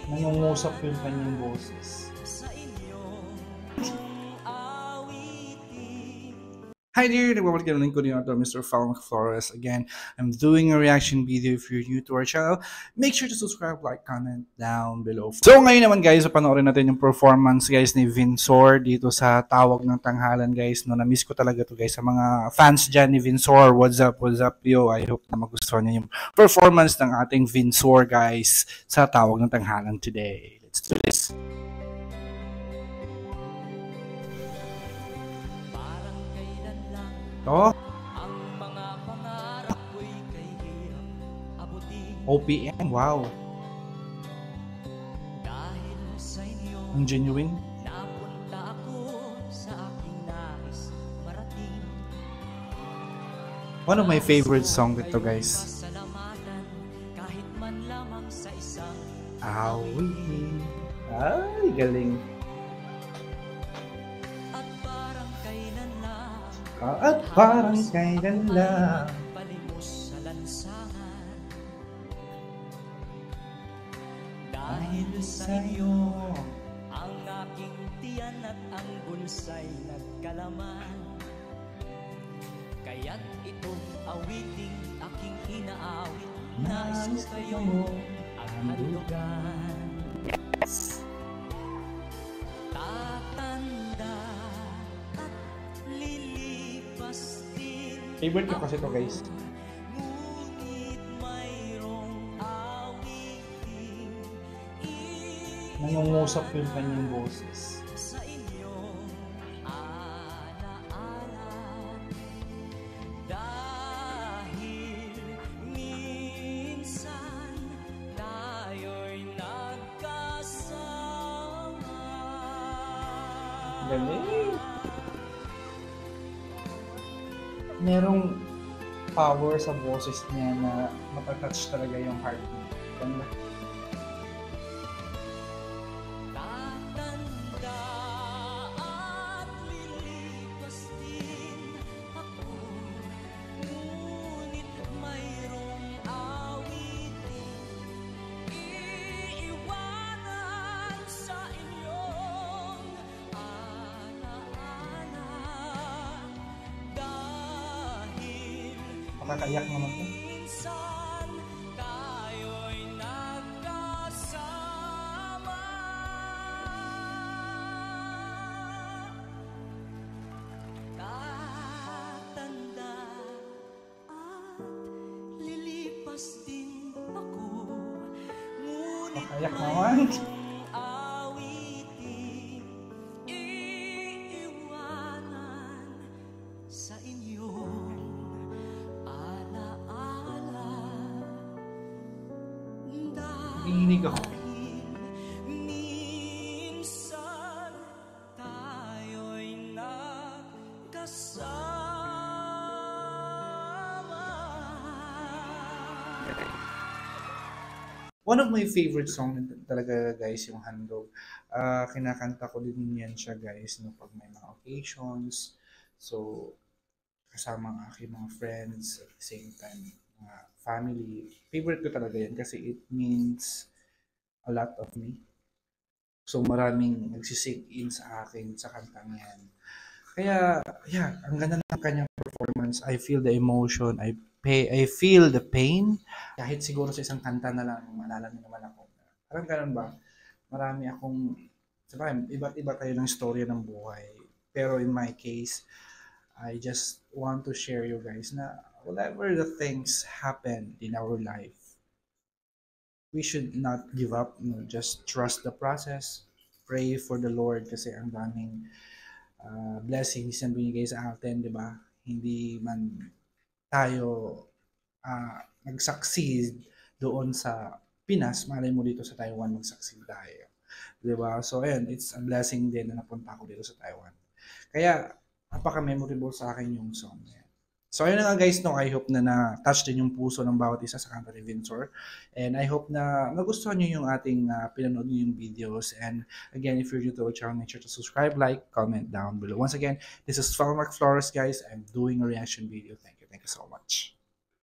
Nangungusap yung kanyang boses. Hi there, nagpapalik na ko din ito, Mr. Falmec Flores. Again, I'm doing a reaction video. If you're new to our channel, make sure to subscribe, like, comment down below. So ngayon naman guys, panoorin natin yung performance guys ni Vinsor dito sa Tawag ng Tanghalan guys. No, na-miss ko talaga to guys sa mga fans dyan ni Vinsor. What's up yo? I hope na magustuhan niyo yung performance ng ating Vinsor guys sa Tawag ng Tanghalan today. Let's do this. Oh. OPM, wow. Ang genuine. One of my favorite songs ito guys. Awit. Ay, galing. At parang kailan lang palimos sa lansangan dahil sa iyo ang aking tiyan at ang bunsay nagkalaman kaya't itong awiting aking inaawit nais ko kayo ang handugan. Yes. Favorite ko kasi ito guys. Nangungusap yung kanyang boses. Dahil minsan tayo'y nagkasama. Galing! Merong power sa boses niya na matatouch talaga yung heart niya. Ganda. Tatanda at lilipas din ako, ngunit mayroong awitin iiwanan sa inyong alaala. Nakakaiyak naman ito. Minsan tayo'y nagkasama. Tatanda at lilipas din ako. Nakakaiyak naman. Awitin iiwanan sa inyo. Iinig ako. Minsan tayo'y nagkasama. One of my favorite songs talaga guys yung Handog. Kinakanta ko din yan siya guys no, pag may mga occasions. So kasama ang aking mga friends at the same time family. Favorite ko talaga yan kasi it means a lot of me. So maraming nagsisink in sa akin sa kantang yan. Kaya, yeah, ang ganda ng kanyang performance. I feel the emotion. I feel the pain. Kahit siguro sa isang kanta na lang, maalala niyo naman ako. Parang ganun ba? Marami akong, sabihin, iba't iba tayo ng storya ng buhay. Pero in my case, I just want to share you guys na whatever the things happen in our life, we should not give up. No? Just trust the process. Pray for the Lord kasi ang daming blessings na binigay sa atin, di ba? Hindi man tayo nag-succeed doon sa Pinas, malay mo dito sa Taiwan mag-succeed tayo. Di ba? So, ayun, it's a blessing din na napunta ako dito sa Taiwan. Kaya, napaka-memorable sa akin yung song na yan. So ayun na nga guys, no, I hope na na-touch din yung puso ng bawat isa sa kanta ni Vinsor. And I hope na nagustuhan nyo yung ating pinanood nyo yung videos. And again, if you're new to our channel, make sure to subscribe, like, comment down below. Once again, this is Falmec Flores guys. I'm doing a reaction video. Thank you so much.